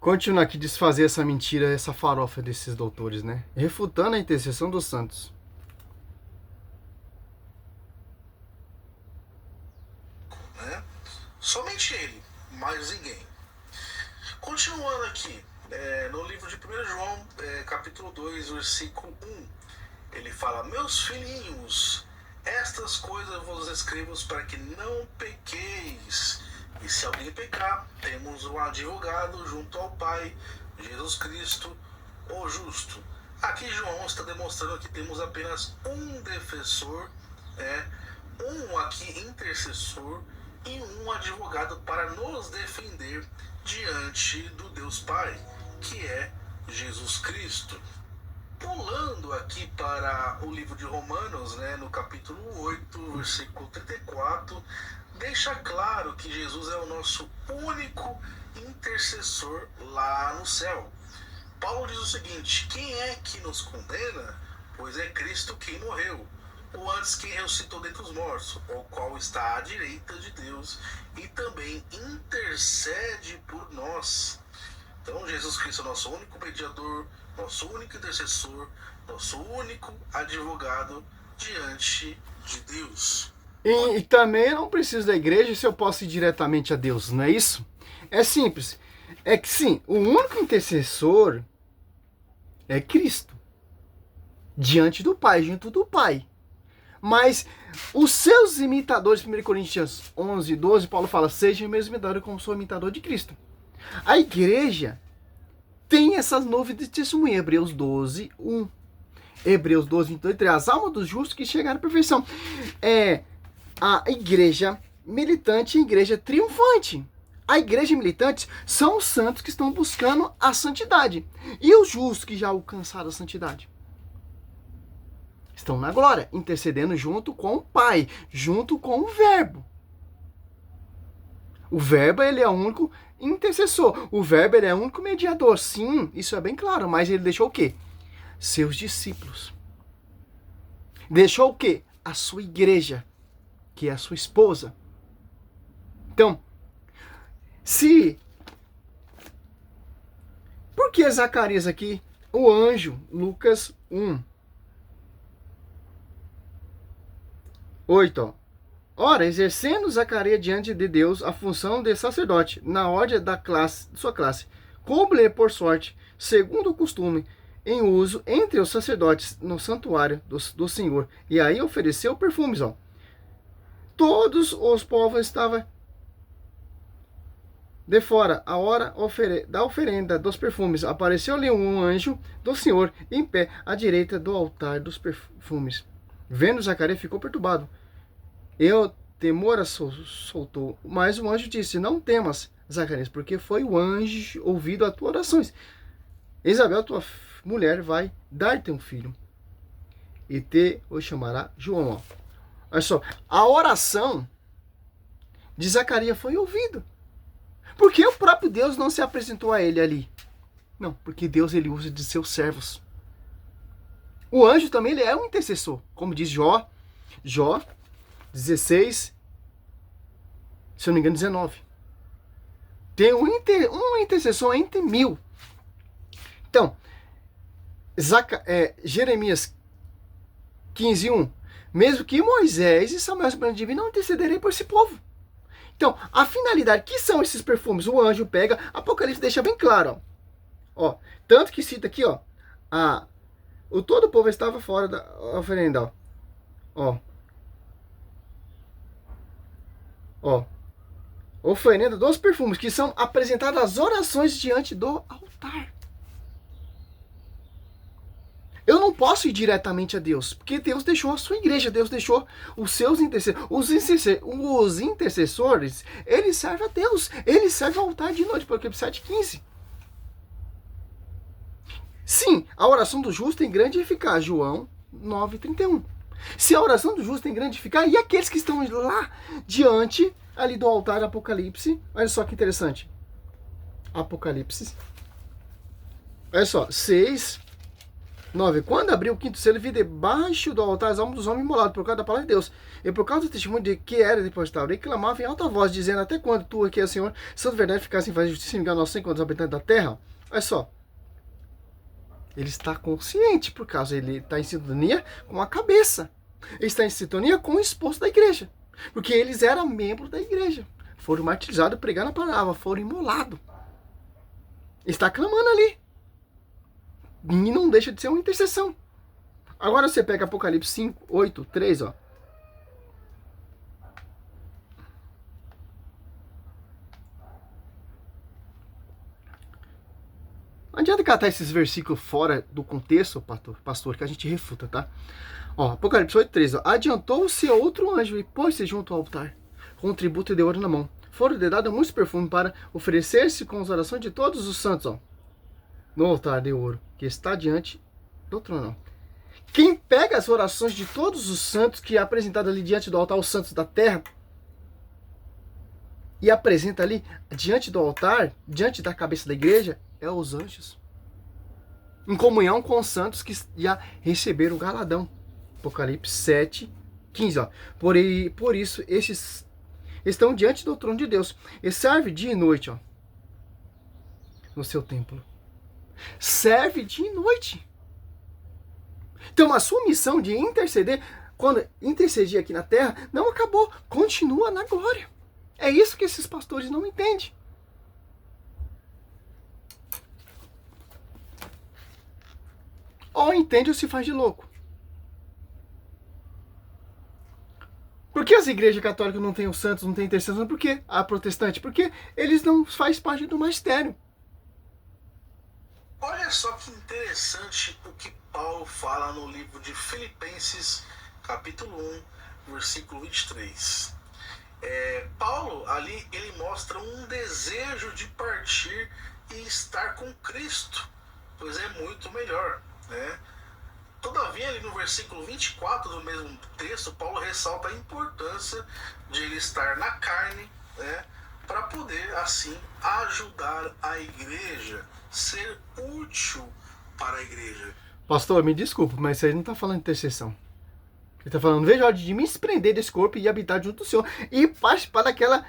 continuar aqui desfazer essa mentira, essa farofa desses doutores, né? Refutando a intercessão dos santos. Né? Somente ele, mais ninguém. Continuando aqui, no livro de 1 João, capítulo 2, versículo 1, ele fala: meus filhinhos, estas coisas vos escrevo para que não pequeis. E se alguém pecar, temos um advogado junto ao Pai, Jesus Cristo, o justo. Aqui João está demonstrando que temos apenas um defensor, um aqui intercessor e um advogado para nos defender diante do Deus Pai, que é Jesus Cristo. Pulando aqui para o livro de Romanos, no capítulo 8, versículo 34, deixa claro que Jesus é o nosso único intercessor lá no céu. Paulo diz o seguinte: quem é que nos condena? Pois é Cristo quem morreu, ou antes quem ressuscitou dentre os mortos, o qual está à direita de Deus e também intercede por nós. Então Jesus Cristo é nosso único mediador, nosso único intercessor, nosso único advogado diante de Deus. E também não preciso da igreja se eu posso ir diretamente a Deus, não é isso? É simples. É que sim, o único intercessor é Cristo. Diante do Pai, junto do Pai. Mas os seus imitadores, 1 Coríntios 11, 12, Paulo fala: sejam meus imitadores como sou imitador de Cristo. A igreja tem essas nuvens de testemunha. Hebreus 12, 1. Hebreus 12, 22, as almas dos justos que chegaram à perfeição. É a igreja militante e a igreja triunfante. A igreja militante são os santos que estão buscando a santidade. E os justos que já alcançaram a santidade estão na glória, intercedendo junto com o Pai, junto com o Verbo. O Verbo, ele é o único intercessor. O Verbo, ele é o único mediador. Sim, isso é bem claro. Mas ele deixou o quê? Seus discípulos. Deixou o quê? A sua igreja, que é a sua esposa. Então, por que Zacarias aqui? O anjo, Lucas 1. 8, ó. Ora, exercendo Zacarias diante de Deus a função de sacerdote, na ordem da sua classe, coube-lhe por sorte, segundo o costume, em uso entre os sacerdotes no santuário do Senhor. E aí ofereceu perfumes, ó. Todos os povos estavam de fora, a hora da oferenda dos perfumes. Apareceu-lhe um anjo do Senhor, em pé, à direita do altar dos perfumes. Vendo Zacarias, ficou perturbado. E o temor soltou. Mas o anjo disse: não temas, Zacarias, porque foi o anjo ouvido as tuas orações. Isabel, tua mulher, vai dar-te um filho, e o chamará João. Ó. Olha só, a oração de Zacarias foi ouvida. Por que o próprio Deus não se apresentou a ele ali? Não, porque Deus, ele usa de seus servos. O anjo também, ele é um intercessor, como diz Jó 16, se eu não me engano, 19. Tem um intercessor entre 1000. Então, Jeremias 15, 1. Mesmo que Moisés e Samuel não intercederem por esse povo. Então, a finalidade, que são esses perfumes? O anjo pega, Apocalipse deixa bem claro. Ó, tanto que cita aqui, ó, todo o povo estava fora da oferenda. Oferenda dos perfumes, que são apresentadas as orações diante do altar. Eu não posso ir diretamente a Deus, porque Deus deixou a sua igreja, Deus deixou os seus intercessores. Os intercessores, eles servem a Deus, eles servem ao altar de noite, Apocalipse 7,15. Sim, a oração do justo tem grande eficácia, João 9,31. Se a oração do justo tem grande eficácia, e aqueles que estão lá diante, ali do altar, Apocalipse, olha só que interessante. Apocalipse, olha só, 6, 9. Quando abriu o quinto selo, vi debaixo do altar as almas dos homens imolados por causa da palavra de Deus. E por causa do testemunho de que era depositado. E clamava em alta voz, dizendo: até quando tu aqui, Senhor, santo verdade, ficasse em fazer justiça e enganar nós enquanto os habitantes da terra? Olha só. Ele está consciente, por causa ele está em sintonia com a cabeça. Ele está em sintonia com o esposo da igreja. Porque eles eram membros da igreja. Foram martirizados, pregaram a palavra, foram imolados. Está clamando ali. E não deixa de ser uma intercessão. Agora você pega Apocalipse 5, 8, 3, ó. Não adianta catar esses versículos fora do contexto, pastor, que a gente refuta, tá? Ó, Apocalipse 8, 3, ó. Adiantou-se outro anjo e pôs-se junto ao altar, com um tributo de ouro na mão. Foram dados muitos perfumes para oferecer-se com as orações de todos os santos, ó. No altar de ouro, que está diante do trono. Quem pega as orações de todos os santos, que é apresentado ali diante do altar, os santos da terra, e apresenta ali diante do altar, diante da cabeça da igreja, é os anjos. Em comunhão com os santos que já receberam o galadão. Apocalipse 7, 15, ó. Por isso, estes estão diante do trono de Deus. E serve dia e noite, ó, no seu templo. Serve dia e noite. Então a sua missão de interceder, quando intercedir aqui na terra, não acabou, continua na glória. É isso que esses pastores não entendem. Ou entende ou se faz de louco. Por que as igrejas católicas não têm os santos, não têm intercessão? Por que a protestante? Porque eles não fazem parte do magistério. Olha só que interessante o que Paulo fala no livro de Filipenses, capítulo 1, versículo 23. Paulo, ali, ele mostra um desejo de partir e estar com Cristo, pois é muito melhor, né? Todavia, ali no versículo 24 do mesmo texto, Paulo ressalta a importância de ele estar na carne, né, para poder, assim, ajudar a igreja, ser útil para a igreja. Pastor, me desculpa, mas isso aí não está falando de intercessão. Ele está falando: veja a hora de me desprender desse corpo e habitar junto do Senhor e participar daquela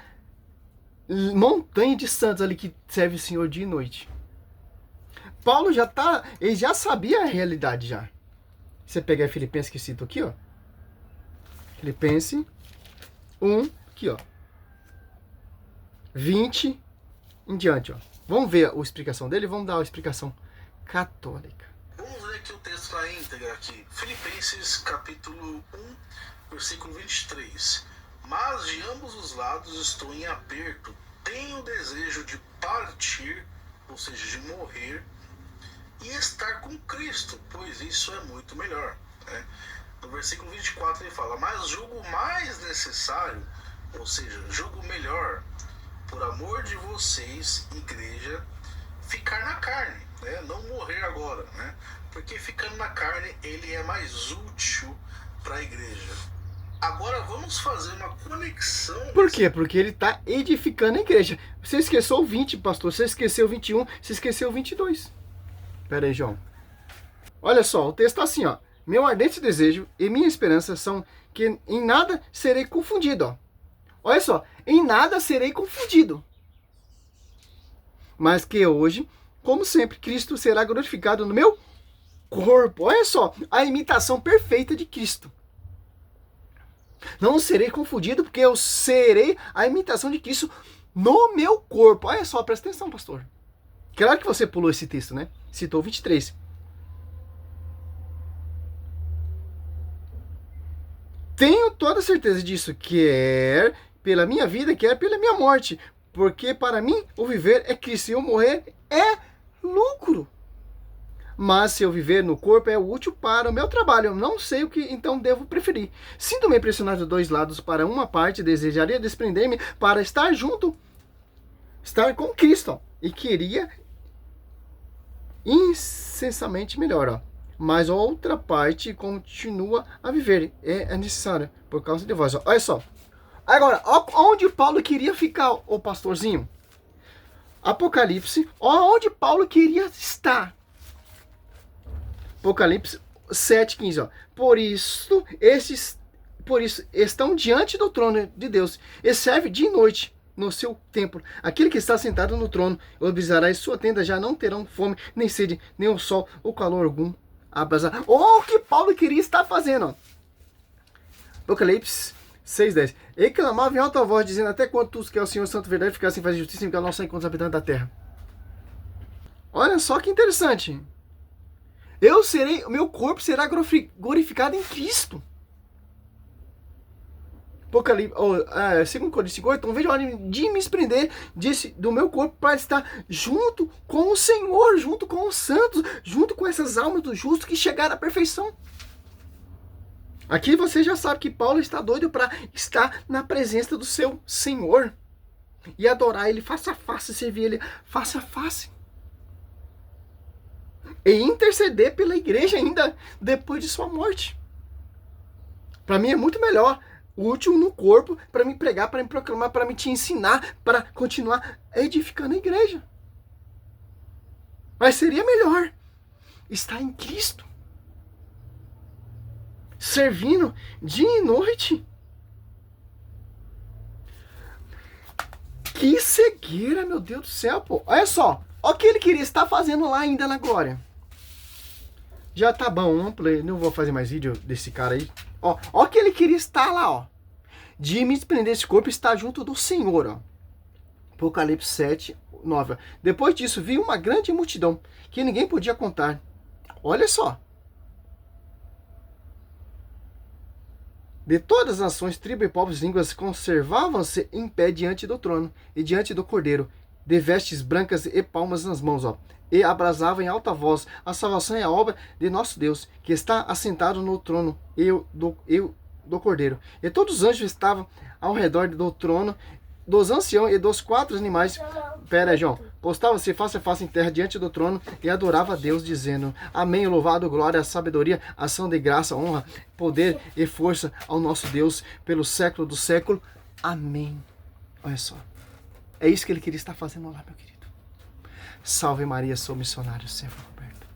montanha de santos ali que serve o Senhor dia e noite. Paulo ele já sabia a realidade já. Você pegar Filipenses que cito aqui, ó. Filipenses 1, aqui, ó. 20 em diante, ó. Vamos ver a explicação dele, vamos dar a explicação católica. Vamos ler aqui o texto na íntegra aqui. Filipenses capítulo 1, versículo 23. Mas de ambos os lados estou em aperto, tenho desejo de partir, ou seja, de morrer, e estar com Cristo, pois isso é muito melhor, né? No versículo 24 ele fala: mas julgo mais necessário, ou seja, julgo melhor, por amor de vocês, igreja, ficar na carne, né? Não morrer agora, né? Porque ficando na carne ele é mais útil para a igreja. Agora vamos fazer uma conexão. Por quê? Porque ele está edificando a igreja. Você esqueceu o 20, pastor, você esqueceu o 21, você esqueceu o 22. Pera aí, João. Olha só, o texto está assim, ó. Meu ardente desejo e minha esperança são que em nada serei confundido, ó. Olha só, em nada serei confundido. Mas que hoje, como sempre, Cristo será glorificado no meu corpo. Olha só, a imitação perfeita de Cristo. Não serei confundido porque eu serei a imitação de Cristo no meu corpo. Olha só, presta atenção, pastor. Claro que você pulou esse texto, né? Citou 23. Tenho toda certeza disso, quer pela minha vida, quer pela minha morte. Porque para mim, o viver é Cristo e o morrer é lucro. Mas se eu viver no corpo é útil para o meu trabalho. Eu não sei o que então devo preferir. Sinto-me pressionado dos dois lados. Para uma parte, desejaria desprender-me para estar junto, estar com Cristo. Ó, e queria incessantemente melhor, ó. Mas a outra parte continua a viver. É necessário, por causa de vós. Ó. Olha só. Agora, onde Paulo queria ficar, o pastorzinho? Apocalipse, onde Paulo queria estar. Apocalipse 7:15, ó. Por isso estão diante do trono de Deus e serve dia e noite no seu templo. Aquele que está sentado no trono observará em sua tenda, já não terão fome, nem sede, nem o sol, ou calor algum abrasar. O que Paulo queria estar fazendo, ó. Apocalipse 6:10. Ele clamava em alta voz, dizendo: até quando tu, que é o Senhor Santo Verdade, ficar sem fazer justiça e ficar nosso encontro os habitantes da terra. Olha só que interessante. O meu corpo será glorificado em Cristo. Apocalipse, 2 Coríntios 5:8, não vejo a hora de me desprender do meu corpo para estar junto com o Senhor, junto com os santos, junto com essas almas dos justos que chegaram à perfeição. Aqui você já sabe que Paulo está doido para estar na presença do seu Senhor e adorar Ele face a face, servir Ele face a face. E interceder pela igreja ainda depois de sua morte. Para mim é muito melhor, útil no corpo, para me pregar, para me proclamar, para me te ensinar, para continuar edificando a igreja. Mas seria melhor estar em Cristo, servindo dia e noite. Que cegueira, meu Deus do céu, pô. Olha só, olha o que ele queria estar fazendo lá ainda na glória. Já tá bom, não vou fazer mais vídeo desse cara aí. Ó o que ele queria estar lá, ó. De me desprender desse corpo e estar junto do Senhor, ó. Apocalipse 7:9. Depois disso, vi uma grande multidão que ninguém podia contar. Olha só. De todas as nações, tribos e povos e línguas conservavam-se em pé diante do trono e diante do Cordeiro, de vestes brancas e palmas nas mãos, ó. E abrasavam em alta voz: a salvação é a obra de nosso Deus, que está assentado no trono e do Cordeiro. E todos os anjos estavam ao redor do trono, dos anciãos e dos 4 animais. João. Postava-se face a face em terra diante do trono e adorava a Deus, dizendo: amém, louvado, glória, sabedoria, ação de graça, honra, poder e força ao nosso Deus pelo século do século. Amém. Olha só. É isso que ele queria estar fazendo lá, meu querido. Salve Maria, sou missionário, servo Roberto.